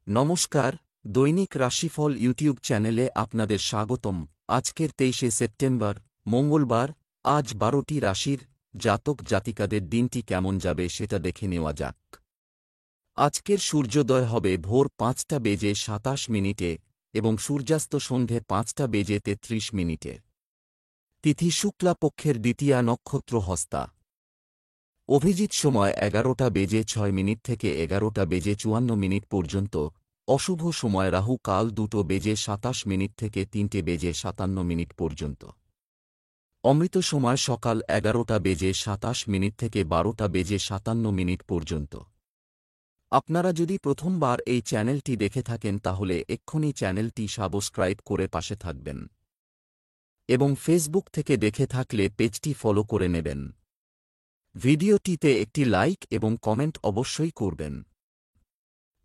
নমস্কার, দৈনিক রাশিফল ইউটিউব চ্যানেলে আপনাদের স্বাগতম। আজকের 23শে সেপ্টেম্বর, মঙ্গলবার। আজ 12টি রাশির জাতক জাতিকাদের দিনটি কেমন যাবে সেটা দেখে নেওয়া যাক। আজকের সূর্যোদয় হবে ভোর 5:27 এবং সূর্যাস্ত সন্ধে 5:33। তিথি শুক্লা পক্ষের দ্বিতীয়া, নক্ষত্র হস্তা। অভিজিৎ সময় 11:06 থেকে 11:54 পর্যন্ত। অশুভ সময় রাহু কাল 2:27 থেকে 3:57 পর্যন্ত। অমৃত সময় সকাল 11:27 থেকে 12:57 পর্যন্ত। আপনারা যদি প্রথমবার এই চ্যানেলটি দেখে থাকেন তাহলে এক্ষুনি চ্যানেলটি সাবস্ক্রাইব করে পাশে থাকবেন এবং ফেসবুক থেকে দেখে থাকলে পেজটি ফলো করে নেবেন। ভিডিওটিতে একটি লাইক এবং কমেন্ট অবশ্যই করবেন।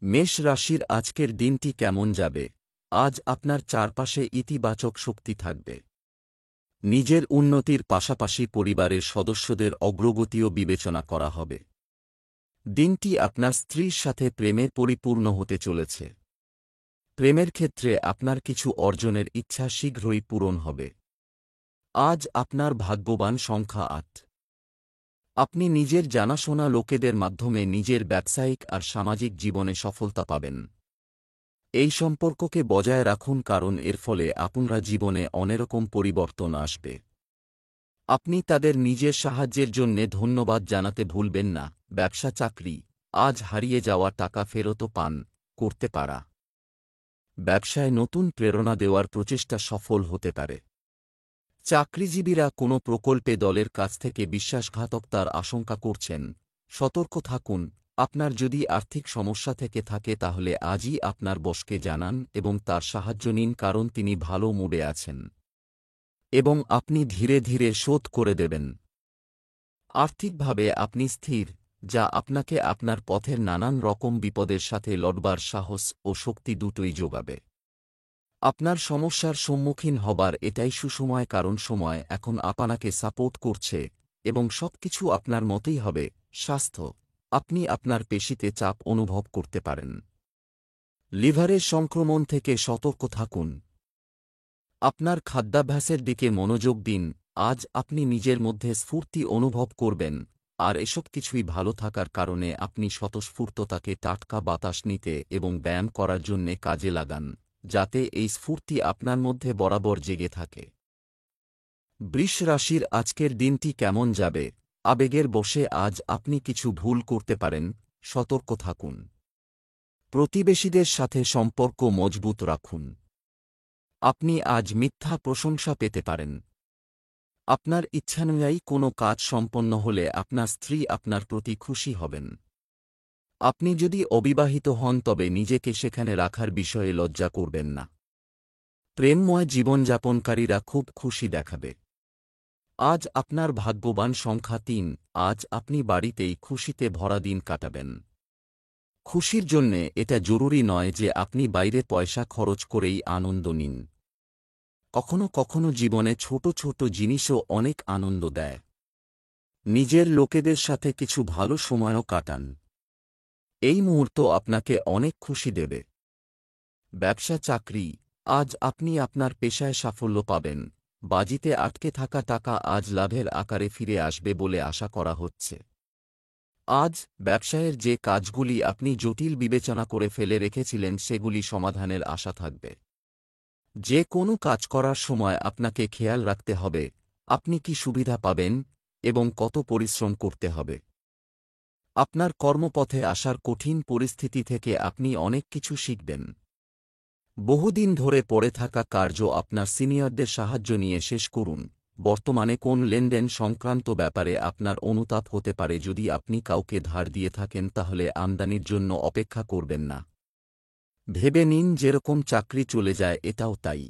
মেষ রাশির আজকের দিনটি কেমন যাবে? আজ আপনার চারপাশে ইতিবাচক শক্তি থাকবে। নিজের উন্নতির পাশাপাশি পরিবারের সদস্যদের অগ্রগতিও বিবেচনা করা হবে। দিনটি আপনার স্ত্রীর সাথে প্রেমে পরিপূর্ণ হতে চলেছে। প্রেমের ক্ষেত্রে আপনার কিছু অর্জনের ইচ্ছা শীঘ্রই পূরণ হবে। আজ আপনার ভাগ্যবান সংখ্যা 8। আপনি নিজের জানাশোনা লোকেদের মাধ্যমে নিজের ব্যবসায়িক আর সামাজিক জীবনে সফলতা পাবেন। এই সম্পর্ককে বজায় রাখুন, কারণ এর ফলে আপনার জীবনে অনেকরকম পরিবর্তন আসবে। আপনি তাদের নিজের সাহায্যের জন্যে ধন্যবাদ জানাতে ভুলবেন না। ব্যবসা চাকরি, আজ হারিয়ে যাওয়া টাকা ফেরতও পান করতে পারা। ব্যবসায় নতুন প্রেরণা দেওয়ার প্রচেষ্টা সফল হতে পারে। চাকরিজীবীরা কোনো প্রকল্পে দলের কাছ থেকে বিশ্বাসঘাতকতার আশঙ্কা করছেন, সতর্ক থাকুন। আপনার যদি আর্থিক সমস্যা থেকে থাকে তাহলে আজই আপনার বসকে জানান এবং তার সাহায্য নিন, কারণ তিনি ভালো মুডে আছেন এবং আপনি ধীরে ধীরে শোধ করে দেবেন। আর্থিকভাবে আপনি স্থির, যা আপনাকে আপনার পথের নানান রকম বিপদের সাথে লড়বার সাহস ও শক্তি দুটোই যোগাবে। আপনার সমস্যার সম্মুখীন হবার এটাই সুসময়, কারণ সময় এখন আপনাকে সাপোর্ট করছে এবং সবকিছু আপনার মতোই হবে। স্বাস্থ্য, আপনি আপনার পেশিতে চাপ অনুভব করতে পারেন। লিভারের সংক্রমণ থেকে সতর্ক থাকুন। আপনার খাদ্যাভ্যাসের দিকে মনোযোগ দিন। আজ আপনি নিজের মধ্যে স্ফূর্তি অনুভব করবেন, আর এসব কিছুই ভালো থাকার কারণে আপনি স্বতঃস্ফূর্ততাকে টাটকা বাতাস নিতে এবং ব্যায়াম করার জন্যে কাজে লাগান, যাতে এই স্ফূর্তি আপনার মধ্যে বরাবর জেগে থাকে। বৃষ রাশির আজকের দিনটি কেমন যাবে? আবেগের বশে আজ আপনি কিছু ভুল করতে পারেন, সতর্ক থাকুন। প্রতিবেশীদের সাথে সম্পর্ক মজবুত রাখুন। আপনি আজ মিথ্যা প্রশংসা পেতে পারেন। আপনার ইচ্ছানুযায়ী কোনো কাজ সম্পন্ন হলে আপনার স্ত্রী আপনার প্রতি খুশি হবেন। আপনি যদি অবিবাহিত হন তবে নিজেকে সেখানে রাখার বিষয়ে লজ্জা করবেন না। প্রেমময় জীবনযাপনকারীরা খুব খুশি দেখাবে। আজ আপনার ভাগ্যবান সংখ্যা 3। আজ আপনি বাড়িতেই খুশিতে ভরা দিন কাটাবেন। খুশির জন্যে এটা জরুরি নয় যে আপনি বাইরে পয়সা খরচ করেই আনন্দ নিন। কখনো কখনো জীবনে ছোট ছোট জিনিসও অনেক আনন্দ দেয়। নিজের লোকেদের সাথে কিছু ভালো সময়ও কাটান। এই মুহূর্ত আপনাকে অনেক খুশি দেবে। ব্যবসা চাকরি, আজ আপনি আপনার পেশায় সাফল্য পাবেন। বাজিতে আটকে থাকা টাকা আজ লাভের আকারে ফিরে আসবে বলে আশা করা হচ্ছে। আজ ব্যবসায়ের যে কাজগুলি আপনি জটিল বিবেচনা করে ফেলে রেখেছিলেন সেগুলি সমাধানের আশা থাকবে। যে কোনো কাজ করার সময় আপনাকে খেয়াল রাখতে হবে আপনি কি সুবিধা পাবেন এবং কত পরিশ্রম করতে হবে। আপনার কর্মপথে আসার কঠিন পরিস্থিতি থেকে আপনি অনেক কিছু শিখবেন। বহুদিন ধরে পড়ে থাকা কার্য আপনার সিনিয়রদের সাহায্য নিয়ে শেষ করুন। বর্তমানে কোন লেনদেন সংক্রান্ত ব্যাপারে আপনার অনুতাপ হতে পারে। যদি আপনি কাউকে ধার দিয়ে থাকেন তাহলে আমদানির জন্য অপেক্ষা করবেন না। ভেবে নিন যেরকম চাকরি চলে যায় এটাও তাই।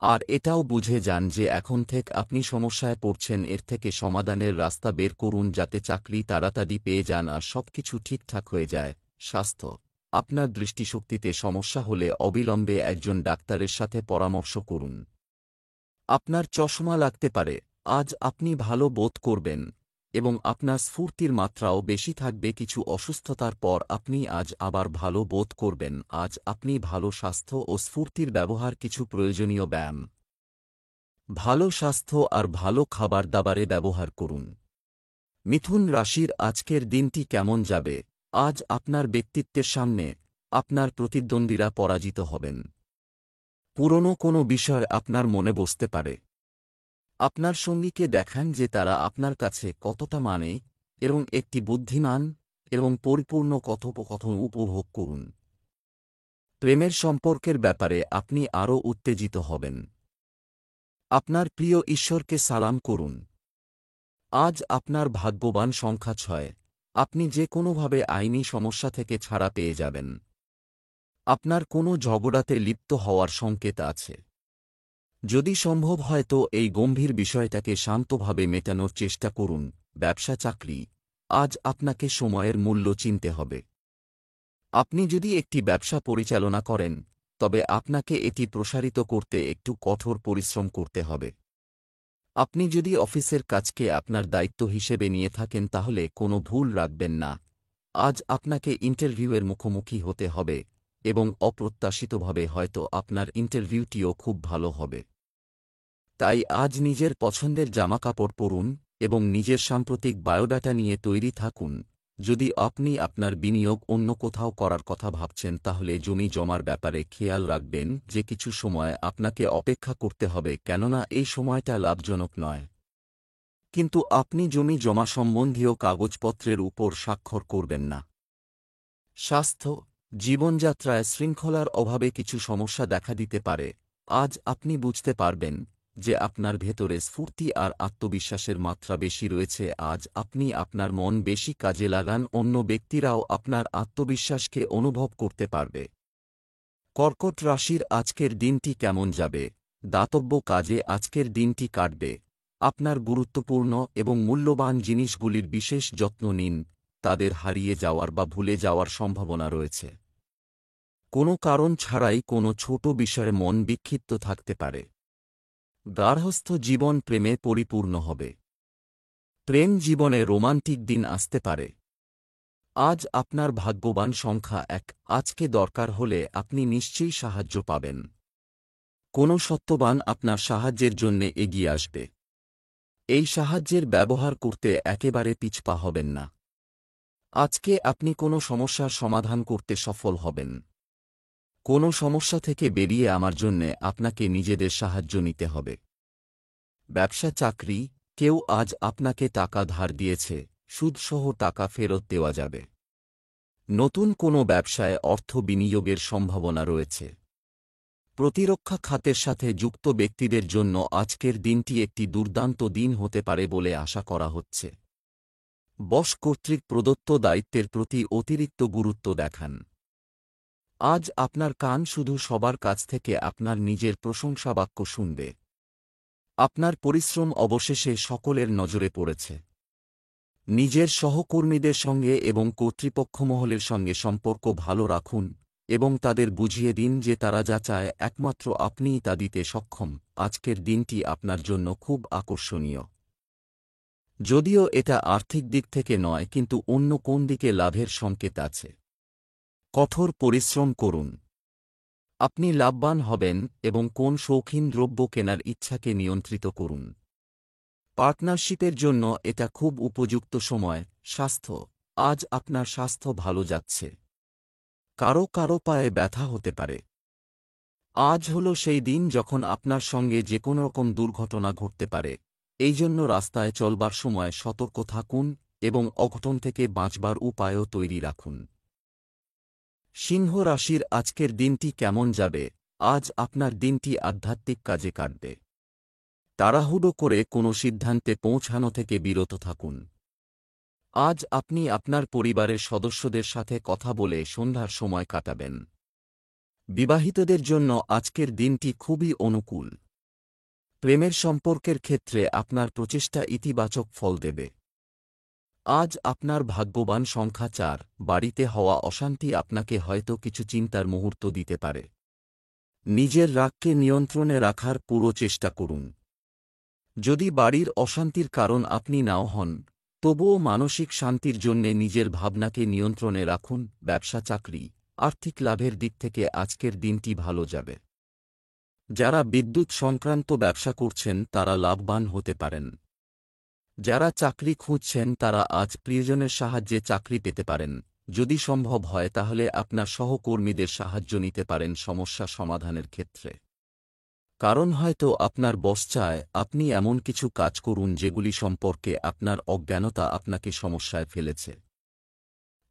আর এটাও বুঝে যান যে এখন থেকে আপনি সমস্যায় পড়ছেন, এর থেকে সমাধানের রাস্তা বের করুন যাতে চাকরি তাড়াতাড়ি পেয়ে যান আর সবকিছু ঠিকঠাক হয়ে যায়। স্বাস্থ্য, আপনার দৃষ্টিশক্তিতে সমস্যা হলে অবিলম্বে একজন ডাক্তারের সাথে পরামর্শ করুন। আপনার চশমা লাগতে পারে। আজ আপনি ভালো বোধ করবেন এবং আপনার স্ফূর্তির মাত্রাও বেশি থাকবে। কিছু অসুস্থতার পর আপনি আজ আবার ভালো বোধ করবেন। আজ আপনি ভালো স্বাস্থ্য ও স্ফূর্তির ব্যবহার কিছু প্রয়োজনীয় ব্যায়াম, ভালো স্বাস্থ্য আর ভালো খাবার দাবারে ব্যবহার করুন। মিথুন রাশির আজকের দিনটি কেমন যাবে? আজ আপনার ব্যক্তিত্বের সামনে আপনার প্রতিদ্বন্দ্বীরা পরাজিত হবেন। পুরনো কোনো বিষয় আপনার মনে বসতে পারে। আপনার সঙ্গীকে দেখান যে তারা আপনার কাছে কতটা মানে এবং একটি বুদ্ধিমান এবং পরিপূর্ণ কথোপকথন উপভোগ করুন। প্রেমের সম্পর্কের ব্যাপারে আপনি আরও উত্তেজিত হবেন। আপনার প্রিয় ঈশ্বরকে সালাম করুন। আজ আপনার ভাগ্যবান সংখ্যা 6। আপনি যে কোনোভাবে আইনি সমস্যা থেকে ছাড়া পেয়ে যাবেন। আপনার কোনো ঝগড়াতে লিপ্ত হওয়ার সংকেত আছে। যদি সম্ভব হয় তো এই গম্ভীর বিষয়টাকে শান্তভাবে মেটানোর চেষ্টা করুন। ব্যবসা চাকরি, আজ আপনাকে সময়ের মূল্য চিনতে হবে। আপনি যদি একটি ব্যবসা পরিচালনা করেন, তবে আপনাকে এটি প্রসারিত করতে একটু কঠোর পরিশ্রম করতে হবে। আপনি যদি অফিসের কাজকে আপনার দায়িত্ব হিসেবে নিয়ে থাকেন তাহলে কোনো ভুল রাখবেন না। আজ আপনাকে ইন্টারভিউয়ের মুখোমুখি হতে হবে এবং অপ্রত্যাশিতভাবে হয়তো আপনার ইন্টারভিউটিও খুব ভালো হবে। তাই আজ নিজের পছন্দের জামাকাপড় পরুন এবং নিজের সাম্প্রতিক বায়োডাটা নিয়ে তৈরি থাকুন। যদি আপনি আপনার বিনিয়োগ অন্য কোথাও করার কথা ভাবছেন তাহলে জমি জমার ব্যাপারে খেয়াল রাখবেন যে কিছু সময় আপনাকে অপেক্ষা করতে হবে, কেননা এই সময়টা লাভজনক নয়। কিন্তু আপনি জমি জমা সম্বন্ধীয় কাগজপত্রের উপর স্বাক্ষর করবেন না। স্বাস্থ্য, জীবনযাত্রায় শৃঙ্খলার অভাবে কিছু সমস্যা দেখা দিতে পারে। আজ আপনি বুঝতে পারবেন যে আপনার ভেতরে স্ফূর্তি আর আত্মবিশ্বাসের মাত্রা বেশি রয়েছে। আজ আপনি আপনার মন বেশি কাজে লাগান, অন্য ব্যক্তিরাও আপনার আত্মবিশ্বাসকে অনুভব করতে পারবে। কর্কট রাশির আজকের দিনটি কেমন যাবে? দাতব্য কাজে আজকের দিনটি কাটবে। আপনার গুরুত্বপূর্ণ এবং মূল্যবান জিনিসগুলির বিশেষ যত্ন নিন, তাদের হারিয়ে যাওয়ার বা ভুলে যাওয়ার সম্ভাবনা রয়েছে। কোনো কারণ ছাড়াই কোনো ছোট বিষয়ে মন বিক্ষিপ্ত থাকতে পারে। গার্হস্থ্য জীবন প্রেমে পরিপূর্ণ হবে। প্রেম জীবনে রোমান্টিক দিন আসতে পারে। আজ আপনার ভাগ্যবান সংখ্যা 1। আজকে দরকার হলে আপনি নিশ্চয়ই সাহায্য পাবেন। কোনো সত্যবান আপনার সাহায্যের জন্যে এগিয়ে আসবে। এই সাহায্যের ব্যবহার করতে একেবারে পিছপা হবেন না। আজকে আপনি কোনো সমস্যার সমাধান করতে সফল হবেন। কোনো সমস্যা থেকে বেরিয়ে আমার জন্যে আপনাকে নিজেদের সাহায্য নিতে হবে। ব্যবসা চাকরি, কেউ আজ আপনাকে টাকা ধার দিয়েছে, সুদসহ টাকা ফেরত দেওয়া যাবে। নতুন কোনো ব্যবসায় অর্থ বিনিয়োগের সম্ভাবনা রয়েছে। প্রতিরক্ষা খাতের সাথে যুক্ত ব্যক্তিদের জন্য আজকের দিনটি একটি দুর্দান্ত দিন হতে পারে বলে আশা করা হচ্ছে। বস কর্তৃক প্রদত্ত দায়িত্বের প্রতি অতিরিক্ত গুরুত্ব দেখান। আজ আপনার কান শুধু সবার কাছ থেকে আপনার নিজের প্রশংসাবাক্য শুনবে। আপনার পরিশ্রম অবশেষে সকলের নজরে পড়েছে। নিজের সহকর্মীদের সঙ্গে এবং কর্তৃপক্ষমহলের সঙ্গে সম্পর্ক ভালো রাখুন এবং তাদের বুঝিয়ে দিন যে তারা যা চায় একমাত্র আপনিই তা দিতে সক্ষম। আজকের দিনটি আপনার জন্য খুব আকর্ষণীয়। যদিও এটা আর্থিক দিক থেকে নয়, কিন্তু অন্য কোন দিকে লাভের সংকেত আছে। কঠোর পরিশ্রম করুন। আপনি লাভবান হবেন এবং কোন শৌখিন দ্রব্য কেনার ইচ্ছাকে নিয়ন্ত্রিত করুন। পার্টনারশিপের জন্য এটা খুব উপযুক্ত সময়। স্বাস্থ্য, আজ আপনার স্বাস্থ্য ভালো যাচ্ছে। কারো কারো পায়ে ব্যথা হতে পারে। আজ হল সেই দিন যখন আপনার সঙ্গে যে কোনো রকম দুর্ঘটনা ঘটতে পারে। এই জন্য রাস্তায় চলবার সময় সতর্ক থাকুন এবং অঘটন থেকে বাঁচবার উপায়ও তৈরি রাখুন। সিংহ রাশির আজকের দিনটি কেমন যাবে? আজ আপনার দিনটি আধ্যাত্মিক কাজে কাটবে। তাড়াহুড়ো করে কোনো সিদ্ধান্তে পৌঁছানো থেকে বিরত থাকুন। আজ আপনি আপনার পরিবারের সদস্যদের সাথে কথা বলে সন্ধ্যার সময় কাটাবেন। বিবাহিতদের জন্য আজকের দিনটি খুবই অনুকূল। প্রেমের সম্পর্কের ক্ষেত্রে আপনার প্রচেষ্টা ইতিবাচক ফল দেবে। আজ আপনার ভাগ্যবান সংখ্যা 4। বাড়িতে হওয়া অশান্তি আপনাকে হয়তো কিছু চিন্তার মুহূর্ত দিতে পারে। নিজের রাগকে নিয়ন্ত্রণে রাখার পুরো চেষ্টা করুন। যদি বাড়ির অশান্তির কারণ আপনি নাও হন, তবুও মানসিক শান্তির জন্যে নিজের ভাবনাকে নিয়ন্ত্রণে রাখুন। ব্যবসা চাকরি আর্থিক লাভের দিক থেকে আজকের দিনটি ভালো যাবে। যারা বিদ্যুৎ সংক্রান্ত ব্যবসা করছেন তারা লাভবান হতে পারেন। যারা চাকরি খুঁজছেন তারা আজ প্রিয়জনের সাহায্যে চাকরি পেতে পারেন। যদি সম্ভব হয় তাহলে আপনার সহকর্মীদের সাহায্য নিতে পারেন সমস্যা সমাধানের ক্ষেত্রে। কারণ হয়তো আপনার বস চায় আপনি এমন কিছু কাজ করুন যেগুলি সম্পর্কে আপনার অজ্ঞানতা আপনাকে সমস্যায় ফেলেছে।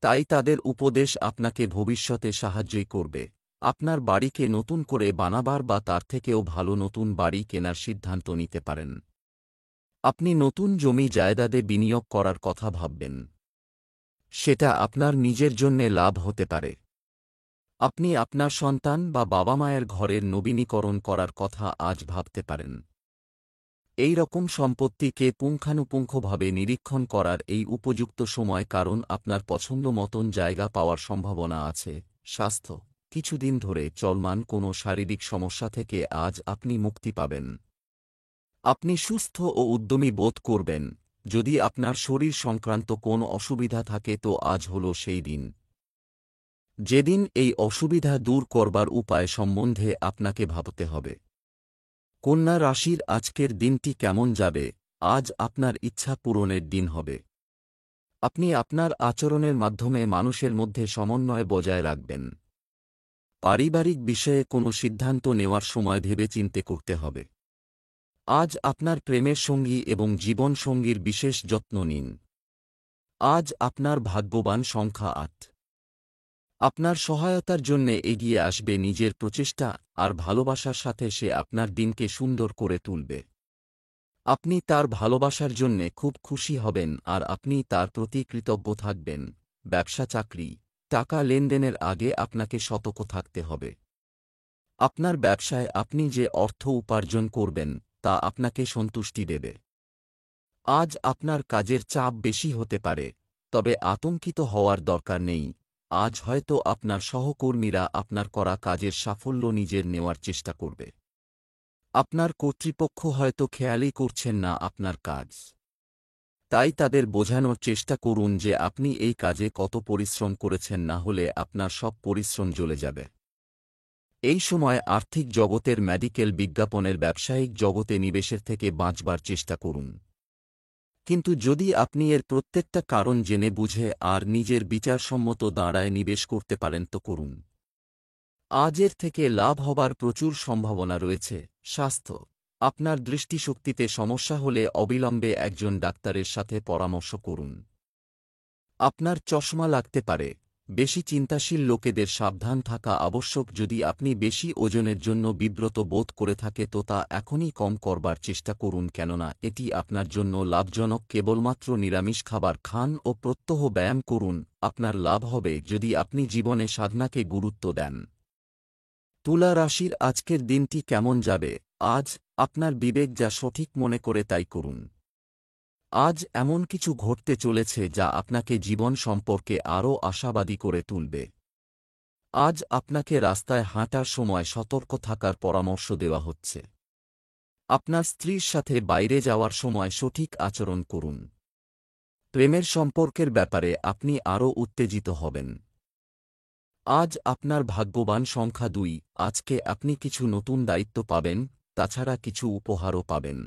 তাই তাদের উপদেশ আপনাকে ভবিষ্যতে সাহায্যই করবে। আপনার বাড়িকে নতুন করে বানাবার বা তার থেকেও ভালো নতুন বাড়ি কেনার সিদ্ধান্ত নিতে পারেন। আপনি নতুন জমি জায়দাদে বিনিয়োগ করার কথা ভাববেন। সেটা আপনার নিজের জন্যে লাভ হতে পারে। আপনি আপনার সন্তান বা বাবা মায়ের ঘরের নবীনীকরণ করার কথা আজ ভাবতে পারেন। এই রকম সম্পত্তিকে পুঙ্খানুপুঙ্খভাবে নিরীক্ষণ করার এই উপযুক্ত সময়, কারণ আপনার পছন্দ মতন জায়গা পাওয়ার সম্ভাবনা আছে। স্বাস্থ্য কিছুদিন ধরে চলমান কোনো শারীরিক সমস্যা থেকে আজ আপনি মুক্তি পাবেন। আপনি সুস্থ ও উদ্যমী বোধ করবেন। যদি আপনার শরীর সংক্রান্ত কোনো অসুবিধা থাকে তো আজ হল সেই দিন, যেদিন এই অসুবিধা দূর করবার উপায় সম্বন্ধে আপনাকে ভাবতে হবে। কন্যা রাশির আজকের দিনটি কেমন যাবে? আজ আপনার ইচ্ছা পূরণের দিন হবে। আপনি আপনার আচরণের মাধ্যমে মানুষের মধ্যে সমন্বয় বজায় রাখবেন। পারিবারিক বিষয়ে কোনো সিদ্ধান্ত নেওয়ার সময় ভেবেচিন্তে করতে হবে। আজ আপনার প্রেমের সঙ্গী এবং জীবন সঙ্গীর বিশেষ যত্ন নিন। আজ আপনার ভাগ্যবান সংখ্যা ৮। আপনার সহায়তার জন্যে এগিয়ে আসবে নিজের প্রচেষ্টা আর ভালোবাসার সাথে সে আপনার দিনকে সুন্দর করে তুলবে। আপনি তার ভালোবাসার জন্যে খুব খুশি হবেন আর আপনি তার প্রতি কৃতজ্ঞ থাকবেন। ব্যবসা চাকরি টাকা লেনদেনের আগে আপনাকে সতর্ক থাকতে হবে। আপনার ব্যবসায় আপনি যে অর্থ উপার্জন করবেন তা আপনাকে সন্তুষ্টি দেবে। আজ আপনার কাজের চাপ বেশি হতে পারে, তবে আতঙ্কিত হওয়ার দরকার নেই। আজ হয়তো আপনার সহকর্মীরা আপনার করা কাজের সাফল্য নিজের নেওয়ার চেষ্টা করবে। আপনার কর্তৃপক্ষ হয়তো খেয়ালই করছেন না আপনার কাজ। তাই তাদের বোঝানোর চেষ্টা করুন যে আপনি এই কাজে কত পরিশ্রম করেছেন, না হলে আপনার সব পরিশ্রম জ্বলে যাবে। এই সময় আর্থিক জগতের মেডিকেল বিজ্ঞাপনের ব্যবসায়িক জগতে নিবেশের থেকে বাঁচবার চেষ্টা করুন। কিন্তু যদি আপনি এর প্রত্যেকটা কারণ জেনে বুঝে আর নিজের বিচারসম্মত দাঁড়ায় নিবেশ করতে পারেন তো করুন। আজের থেকে লাভ হবার প্রচুর সম্ভাবনা রয়েছে। স্বাস্থ্য আপনার দৃষ্টিশক্তিতে সমস্যা হলে অবিলম্বে একজন ডাক্তারের সাথে পরামর্শ করুন। আপনার চশমা লাগতে পারে। বেশি চিন্তাশীল লোকেদের সাবধান থাকা আবশ্যক। যদি আপনি বেশি ওজনের জন্য বিব্রত বোধ করে থাকে তো তা এখনই কম করবার চেষ্টা করুন, কেননা এটি আপনার জন্য লাভজনক। কেবলমাত্র নিরামিষ খাবার খান ও প্রত্যহ ব্যায়াম করুন। আপনার লাভ হবে যদি আপনি জীবনে সাধনাকে গুরুত্ব দেন। তুলা রাশির আজকের দিনটি কেমন যাবে? আজ আপনার বিবেক যা সঠিক মনে করে তাই করুন। আজ এমন কিছু ঘটতে চলেছে যা আপনাকে জীবন সম্পর্কে আরও আশাবাদী করে তুলবে। আজ আপনাকে রাস্তায় হাঁটার সময় সতর্ক থাকার পরামর্শ দেওয়া হচ্ছে। আপনার স্ত্রীর সাথে বাইরে যাওয়ার সময় সঠিক আচরণ করুন। প্রেমের সম্পর্কের ব্যাপারে আপনি আরও উত্তেজিত হবেন। আজ আপনার ভাগ্যবান সংখ্যা ২। আজকে আপনি কিছু নতুন দায়িত্ব পাবেন, তাছাড়া কিছু উপহারও পাবেন।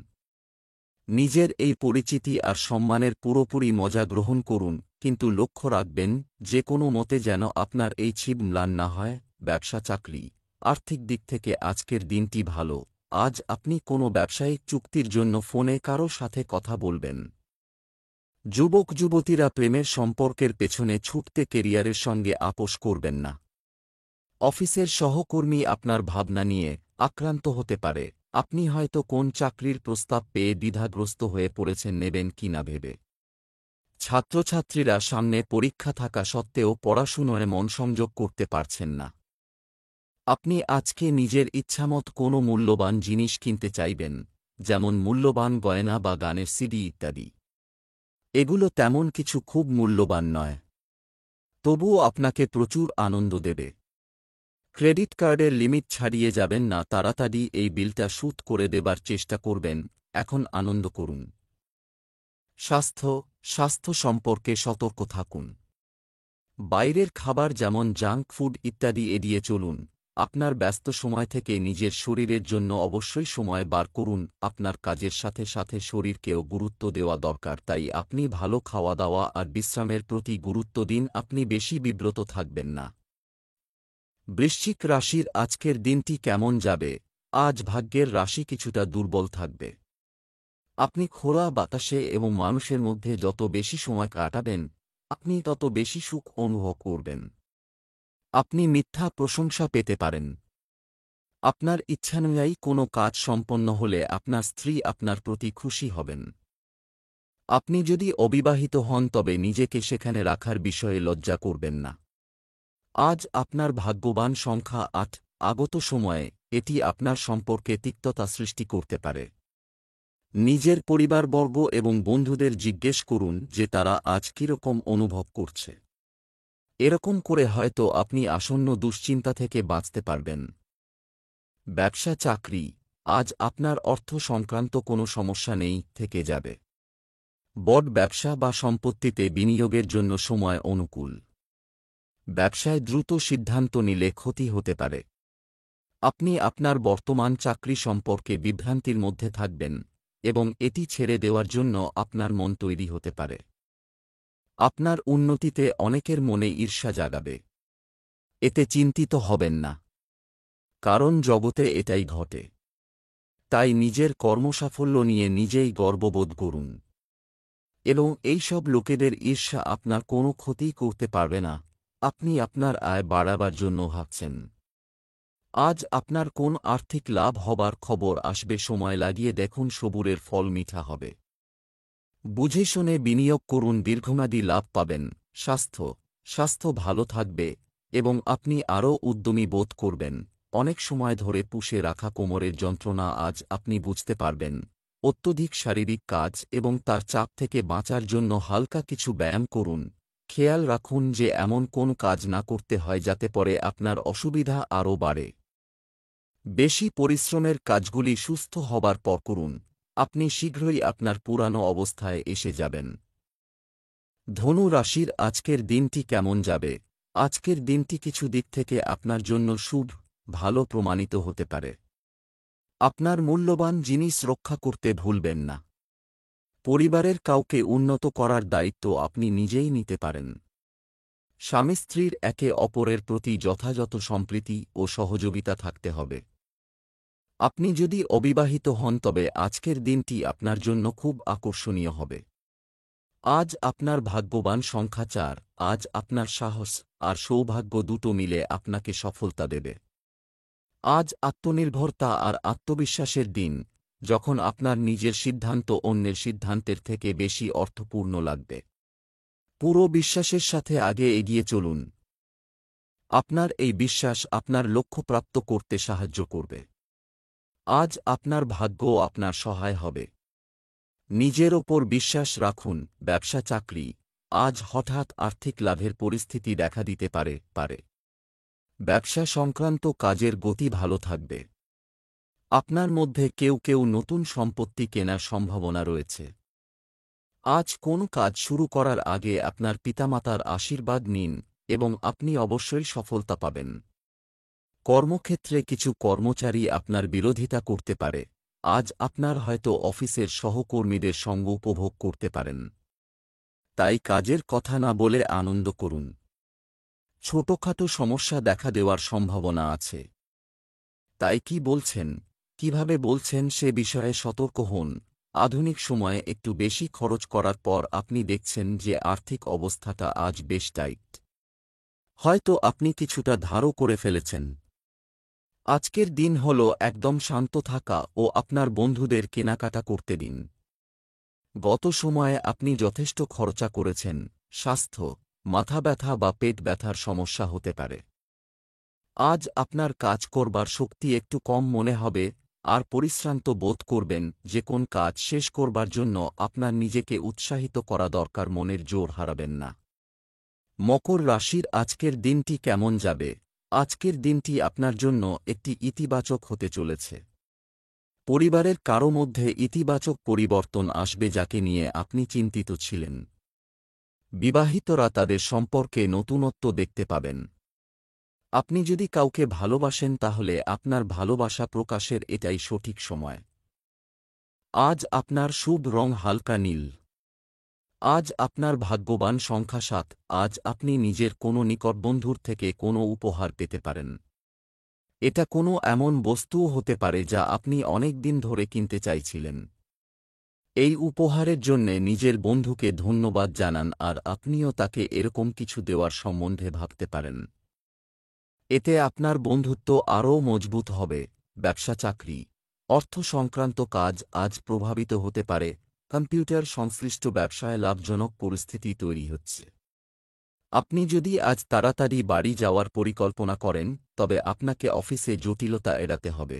নিজের এই পরিচিতি আর সম্মানের পুরোপুরি মজা গ্রহণ করুন, কিন্তু লক্ষ্য রাখবেন যে কোনো মতে যেন আপনার এই ছিব ম্লান না হয়। ব্যবসা চাকরি আর্থিক দিক থেকে আজকের দিনটি ভালো। আজ আপনি কোনো ব্যবসায়িক চুক্তির জন্য ফোনে কারো সাথে কথা বলবেন। যুবক যুবতীরা প্রেমের সম্পর্কের পেছনে ছুটতে কেরিয়ারের সঙ্গে আপোস করবেন না। অফিসের সহকর্মী আপনার ভাবনা নিয়ে আক্রান্ত হতে পারে। আপনি হয়তো কোন চাকরির প্রস্তাব পেয়ে দ্বিধাগ্রস্ত হয়ে পড়েছেন নেবেন কি না ভেবে। ছাত্রছাত্রীরা সামনে পরীক্ষা থাকা সত্ত্বেও পড়াশুনোয় মন সংযোগ করতে পারছেন না। আপনি আজকে নিজের ইচ্ছামত কোনো মূল্যবান জিনিস কিনতে চাইবেন, যেমন মূল্যবান গয়না বা গানের সিডি ইত্যাদি। এগুলো তেমন কিছু খুব মূল্যবান নয়, তবুও আপনাকে প্রচুর আনন্দ দেবে। ক্রেডিট কার্ডের লিমিট ছাড়িয়ে যাবেন না, তাড়াতাড়ি এই বিলটা শোধ করে দেবার চেষ্টা করবেন। এখন আনন্দ করুন। স্বাস্থ্য সম্পর্কে সতর্ক থাকুন। বাইরের খাবার যেমন জাঙ্ক ফুড ইত্যাদি এড়িয়ে চলুন। আপনার ব্যস্ত সময় থেকে নিজের শরীরের জন্য অবশ্যই সময় বার করুন। আপনার কাজের সাথে সাথে শরীরকেও গুরুত্ব দেওয়া দরকার, তাই আপনি ভালো খাওয়া দাওয়া আর বিশ্রামের প্রতি গুরুত্ব দিন। আপনি বেশি বিব্রত থাকবেন না। বৃশ্চিক রাশির আজকের দিনটি কেমন যাবে? আজ ভাগ্যের রাশি কিছুটা দুর্বল থাকবে। আপনি খোলা বাতাসে এবং মানুষের মধ্যে যত বেশি সময় কাটাবেন, আপনি তত বেশি সুখ অনুভব করবেন। আপনি মিথ্যা প্রশংসা পেতে পারেন। আপনার ইচ্ছানুযায়ী কোনো কাজ সম্পন্ন হলে আপনার স্ত্রী আপনার প্রতি খুশি হবেন। আপনি যদি অবিবাহিত হন তবে নিজেকে সেখানে রাখার বিষয়ে লজ্জা করবেন না। আজ আপনার ভাগ্যবান সংখ্যা ৮। আগত সময়ে এটি আপনার সম্পর্কে তিক্ততা সৃষ্টি করতে পারে। নিজের পরিবারবর্গ এবং বন্ধুদের জিজ্ঞেস করুন যে তারা আজ কীরকম অনুভব করছে। এরকম করে হয়তো আপনি আসন্ন দুশ্চিন্তা থেকে বাঁচতে পারবেন। ব্যবসা চাকরি, আজ আপনার অর্থ সংক্রান্ত কোনো সমস্যা নেই, থেকে যাবে। বড় ব্যবসা বা সম্পত্তিতে বিনিয়োগের জন্য সময় অনুকূল। ব্যবসায় দ্রুত সিদ্ধান্ত নিলে ক্ষতি হতে পারে। আপনি আপনার বর্তমান চাকরি সম্পর্কে বিভ্রান্তির মধ্যে থাকবেন এবং এটি ছেড়ে দেওয়ার জন্য আপনার মন তৈরি হতে পারে। আপনার উন্নতিতে অনেকের মনে ঈর্ষা জাগাবে। এতে চিন্তিত হবেন না, কারণ জগতে এটাই ঘটে। তাই নিজের কর্মসাফল্য নিয়ে নিজেই গর্ববোধ করুন এবং এইসব লোকেদের ঈর্ষা আপনার কোনো ক্ষতি করতে পারবে না। আপনি আপনার আয় বাড়াবার জন্য ভাবছেন। আজ আপনার কোন আর্থিক লাভ হবার খবর আসবে, সময় লাগিয়ে দেখুন, সবুরের ফল মিঠা হবে। বুঝে শুনে বিনিয়োগ করুন, দীর্ঘমেয়াদী লাভ পাবেন। স্বাস্থ্য ভালো থাকবে এবং আপনি আরও উদ্যমী বোধ করবেন। অনেক সময় ধরে পুষে রাখা কোমরের যন্ত্রণা আজ আপনি বুঝতে পারবেন। অত্যধিক শারীরিক কাজ এবং তার চাপ থেকে বাঁচার জন্য হালকা কিছু ব্যায়াম করুন। খেয়াল রাখুন যে এমন কোন কাজ না করতে হয় যাতে পরে আপনার অসুবিধা আরও বাড়ে। বেশি পরিশ্রমের কাজগুলি সুস্থ হবার পর করুন। আপনি শীঘ্রই আপনার পুরানো অবস্থায় এসে যাবেন। ধনু রাশির আজকের দিনটি কেমন যাবে? আজকের দিনটি কিছু দিক থেকে আপনার জন্য শুভ, ভালো প্রমাণিত হতে পারে। আপনার মূল্যবান জিনিস রক্ষা করতে ভুলবেন না। পরিবারের কাউকে উন্নত করার দায়িত্ব আপনি নিজেই নিতে পারেন। স্বামী স্ত্রীর একে অপরের প্রতি যথাযথ সম্প্রীতি ও সহযোগিতা থাকতে হবে। আপনি যদি অবিবাহিত হন তবে আজকের দিনটি আপনার জন্য খুব আকর্ষণীয় হবে। আজ আপনার ভাগ্যবান সংখ্যা ৪। আজ আপনার সাহস আর সৌভাগ্য দুটো মিলে আপনাকে সফলতা দেবে। আজ আত্মনির্ভরতা আর আত্মবিশ্বাসের দিন, যখন আপনার নিজের সিদ্ধান্ত অন্যের সিদ্ধান্তের থেকে বেশি অর্থপূর্ণ লাগবে। পুরো বিশ্বাসের সাথে আগে এগিয়ে চলুন। আপনার এই বিশ্বাস আপনার লক্ষ্য প্রাপ্ত করতে সাহায্য করবে। আজ আপনার ভাগ্য আপনার সহায় হবে। নিজের ওপর বিশ্বাস রাখুন। ব্যবসা চাকরি, আজ হঠাৎ আর্থিক লাভের পরিস্থিতি দেখা দিতে পারে। ব্যবসা সংক্রান্ত কাজের গতি ভালো থাকবে। আপনার মধ্যে কেউ নতুন সম্পত্তি কেনার সম্ভাবনা রয়েছে। আজ কোন কাজ শুরু করার আগে আপনার পিতামাতার আশীর্বাদ নিন এবং আপনি অবশ্যই সফলতা পাবেন। কর্মক্ষেত্রে কিছু কর্মচারী আপনার বিরোধিতা করতে পারে। আজ আপনার হয়তো অফিসের সহকর্মীদের সঙ্গ উপভোগ করতে পারেন। তাই কাজের কথা না বলে আনন্দ করুন। ছোটখাটো সমস্যা দেখা দেওয়ার সম্ভাবনা আছে। তাই কি বলছেন, কিভাবে বলছেন সে বিষয়ে সতর্ক হন। আধুনিক সময়ে একটু বেশি খরচ করার পর আপনি দেখছেন যে আর্থিক অবস্থাটা আজ বেশ টাইট। হয়তো আপনি কিছুটা ধারও করে ফেলেছেন। আজকের দিন হল একদম শান্ত থাকা ও আপনার বন্ধুদের কেনাকাটা করতে দিন। গত সময়ে আপনি যথেষ্ট খরচা করেছেন। স্বাস্থ্য, মাথা ব্যথা বা পেট ব্যথার সমস্যা হতে পারে। আজ আপনার কাজ করবার শক্তি একটু কম মনে হবে আর পরিশ্রান্ত বোধ করবেন। যে কোন কাজ শেষ করবার জন্য আপনার নিজেকে উৎসাহিত করা দরকার, মনের জোর হারাবেন না। মকর রাশির আজকের দিনটি কেমন যাবে? আজকের দিনটি আপনার জন্য একটি ইতিবাচক হতে চলেছে। পরিবারের কারও মধ্যে ইতিবাচক পরিবর্তন আসবে যাকে নিয়ে আপনি চিন্তিত ছিলেন। বিবাহিতরা তাদের সম্পর্কে নতুনত্ব দেখতে পাবেন। আপনি যদি কাউকে ভালোবাসেন তাহলে আপনার ভালোবাসা প্রকাশের এটাই সঠিক সময়। আজ আপনার শুভ রং হালকা নীল। আজ আপনার ভাগ্যবান সংখ্যা ৭। আজ আপনি নিজের কোনো নিকট বন্ধুর থেকে কোনো উপহার পেতে পারেন। এটা কোনো এমন বস্তুও হতে পারে যা আপনি অনেক দিন ধরে কিনতে চাইছিলেন। এই উপহারের জন্যে নিজের বন্ধুকে ধন্যবাদ জানান আর আপনিও তাকে এরকম কিছু দেওয়ার সম্বন্ধে ভাবতে পারেন। এতে আপনার বন্ধুত্ব আরও মজবুত হবে। ব্যবসা চাকরি অর্থ সংক্রান্ত কাজ আজ প্রভাবিত হতে পারে। কম্পিউটার সংশ্লিষ্ট ব্যবসায় লাভজনক পরিস্থিতি তৈরি হচ্ছে। আপনি যদি আজ তাড়াতাড়ি বাড়ি যাওয়ার পরিকল্পনা করেন তবে আপনাকে অফিসে জটিলতা এড়াতে হবে।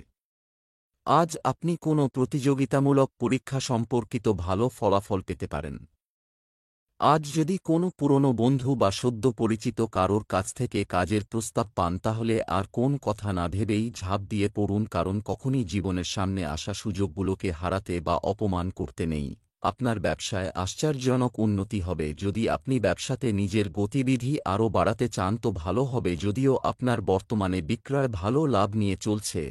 আজ আপনি কোনো প্রতিযোগিতামূলক পরীক্ষা সম্পর্কিত ভালো ফলাফল পেতে পারেন। আজ যদি কোনো পুরনো বন্ধু বা সদ্য পরিচিত কারোর কাছ থেকে কাজের প্রস্তাব পান তাহলে আর কোন কথা না ভেবেই ঝাঁপ দিয়ে পড়ুন, কারণ কখনই জীবনের সামনে আসা সুযোগগুলোকে হারাতে বা অপমান করতে নেই। আপনার ব্যবসায় আশ্চর্যজনক উন্নতি হবে। যদি আপনি ব্যবসাতে নিজের গতিবিধি আরও বাড়াতে চান তো ভালো হবে, যদিও আপনার বর্তমানে বিক্রয় ভালো লাভ নিয়ে চলছে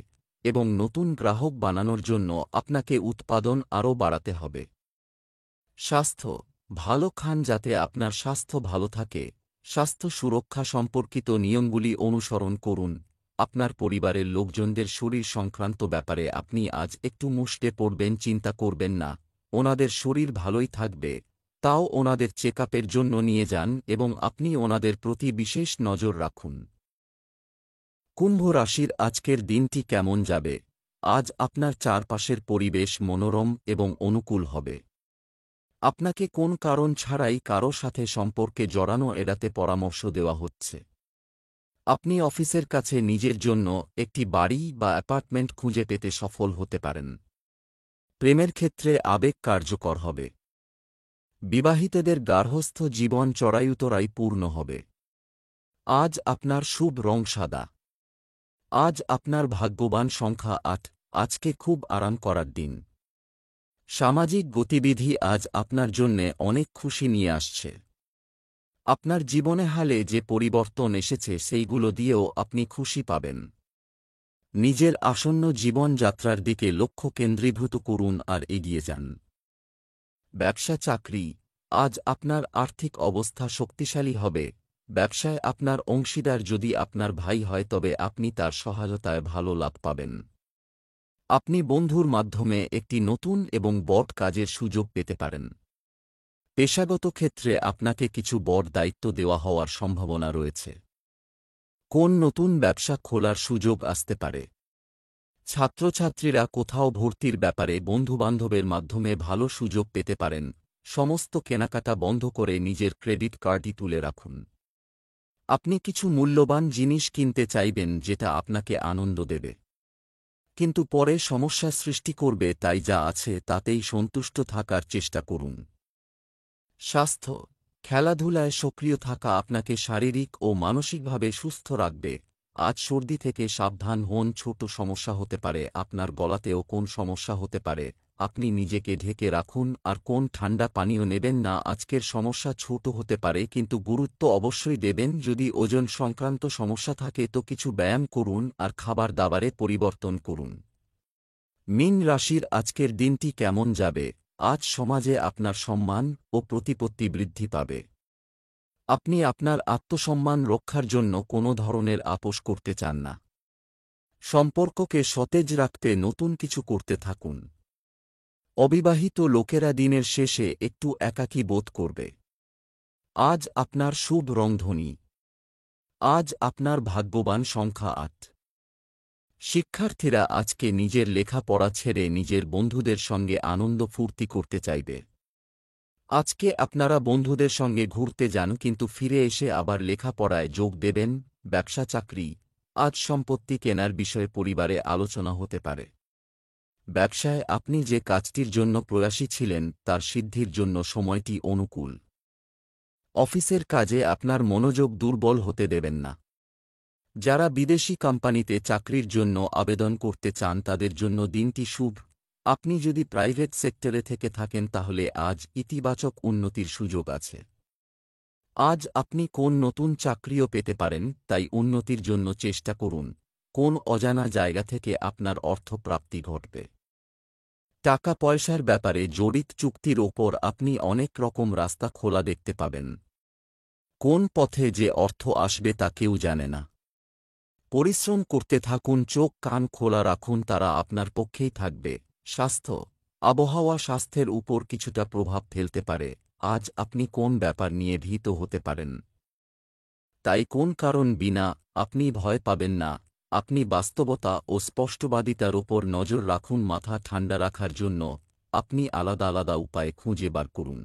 এবং নতুন গ্রাহক বানানোর জন্য আপনাকে উৎপাদন আরও বাড়াতে হবে। স্বাস্থ্য ভালো খান যাতে আপনার স্বাস্থ্য ভালো থাকে। স্বাস্থ্য সুরক্ষা সম্পর্কিত নিয়মগুলি অনুসরণ করুন। আপনার পরিবারের লোকজনদের শরীর সংক্রান্ত ব্যাপারে আপনি আজ একটু মুষড়ে পড়বেন, চিন্তা করবেন না। ওনাদের শরীর ভালোই থাকবে, তাও ওনাদের চেকআপের জন্য নিয়ে যান এবং আপনি ওনাদের প্রতি বিশেষ নজর রাখুন। কুম্ভ রাশির আজকের দিনটি কেমন যাবে? আজ আপনার চারপাশের পরিবেশ মনোরম এবং অনুকূল হবে। আপনাকে কোন কারণ ছাড়াই কারো সাথে সম্পর্কে জড়ানো এড়াতে পরামর্শ দেওয়া হচ্ছে। আপনি অফিসের কাছে নিজের জন্য একটি বাড়ি বা অ্যাপার্টমেন্ট খুঁজে পেতে সফল হতে পারেন। প্রেমের ক্ষেত্রে আবেগ কার্যকর হবে। বিবাহিতদের গার্হস্থ্য জীবন চড়াইউতরাই পূর্ণ হবে। আজ আপনার শুভ রং সাদা। আজ আপনার ভাগ্যবান সংখ্যা ৮। আজকে খুব আরাম করার দিন। সামাজিক গতিবিধি আজ আপনার জন্যে অনেক খুশি নিয়ে আসছে। আপনার জীবনে হালে যে পরিবর্তন এসেছে সেইগুলো দিয়েও আপনি খুশি পাবেন। নিজের আসন্ন জীবনযাত্রার দিকে লক্ষ্য কেন্দ্রীভূত করুন আর এগিয়ে যান। ব্যবসা চাকরি আজ আপনার আর্থিক অবস্থা শক্তিশালী হবে। ব্যবসায় আপনার অংশীদার যদি আপনার ভাই হয় তবে আপনি তার সহায়তায় ভালো লাভ পাবেন। আপনি বন্ধুর মাধ্যমে একটি নতুন এবং বড় কাজের সুযোগ পেতে পারেন। পেশাগত ক্ষেত্রে আপনাকে কিছু বড় দায়িত্ব দেওয়া হওয়ার সম্ভাবনা রয়েছে। কোন নতুন ব্যবসা খোলার সুযোগ আসতে পারে। ছাত্রছাত্রীরা কোথাও ভর্তির ব্যাপারে বন্ধুবান্ধবের মাধ্যমে ভালো সুযোগ পেতে পারেন। সমস্ত কেনাকাটা বন্ধ করে নিজের ক্রেডিট কার্ডই তুলে রাখুন। আপনি কিছু মূল্যবান জিনিস কিনতে চাইবেন যেটা আপনাকে আনন্দ দেবে, কিন্তু পরে সমস্যা সৃষ্টি করবে, তাই যা আছে তাতেই সন্তুষ্ট থাকার চেষ্টা করুন। স্বাস্থ্য খেলাধুলায় সক্রিয় থাকা আপনাকে শারীরিক ও মানসিকভাবে সুস্থ রাখবে। আজ সর্দি থেকে সাবধান হন, ছোট সমস্যা হতে পারে, আপনার গলাতেও কোন সমস্যা হতে পারে। আপনি নিজেকে ঢেকে রাখুন আর কোন ঠান্ডা পানীয় নেবেন না। আজকের সমস্যা ছোট হতে পারে কিন্তু গুরুত্ব অবশ্যই দেবেন। যদি ওজন সংক্রান্ত সমস্যা থাকে তো কিছু ব্যায়াম করুন আর খাবার দাবারে পরিবর্তন করুন। মীন রাশির আজকের দিনটি কেমন যাবে? আজ সমাজে আপনার সম্মান ও প্রতিপত্তি বৃদ্ধি পাবে। আপনি আপনার আত্মসম্মান রক্ষার জন্য কোনো ধরনের আপোস করতে চান না। সম্পর্ককে সতেজ রাখতে নতুন কিছু করতে থাকুন। অবিবাহিত লোকেরা দিনের শেষে একটু একাকী বোধ করবে। আজ আপনার শুভ রংধনী। আজ আপনার ভাগ্যবান সংখ্যা ৮। শিক্ষার্থীরা আজকে নিজের লেখাপড়া ছেড়ে নিজের বন্ধুদের সঙ্গে আনন্দ ফুর্তি করতে চাইবে। আজকে আপনারা বন্ধুদের সঙ্গে ঘুরতে যান কিন্তু ফিরে এসে আবার লেখাপড়ায় যোগ দেবেন। ব্যবসা চাকরি আজ সম্পত্তি কেনার বিষয়ে পরিবারে আলোচনা হতে পারে। ব্যবসায় আপনি যে কাজটির জন্য প্রয়াসী ছিলেন তার সিদ্ধির জন্য সময়টি অনুকূল। অফিসের কাজে আপনার মনোযোগ দুর্বল হতে দেবেন না। যারা বিদেশি কোম্পানিতে চাকরির জন্য আবেদন করতে চান তাদের জন্য দিনটি শুভ। আপনি যদি প্রাইভেট সেক্টরে থেকে থাকেন তাহলে আজ ইতিবাচক উন্নতির সুযোগ আছে। আজ আপনি কোন নতুন চাকরিও পেতে পারেন, তাই উন্নতির জন্য চেষ্টা করুন। কোন অজানা জায়গা থেকে আপনার অর্থপ্রাপ্তি ঘটবে। টাকা পয়সার ব্যাপারে জড়িত চুক্তির ওপর আপনি অনেক রকম রাস্তা খোলা দেখতে পাবেন। কোন পথে যে অর্থ আসবে তা কেউ জানে না। পরিশ্রম করতে থাকুন, চোখ কান খোলা রাখুন, তারা আপনার পক্ষেই থাকবে। স্বাস্থ্য, আবহাওয়া স্বাস্থ্যের উপর কিছুটা প্রভাব ফেলতে পারে। আজ আপনি কোন ব্যাপার নিয়ে ভীত হতে পারেন, তাই কোন কারণ বিনা আপনি ভয় পাবেন না। আপনি বাস্তবতা ও স্পষ্টবাদিতার ওপর নজর রাখুন। মাথা ঠান্ডা রাখার জন্য আপনি আলাদা আলাদা উপায় খুঁজে বার করুন।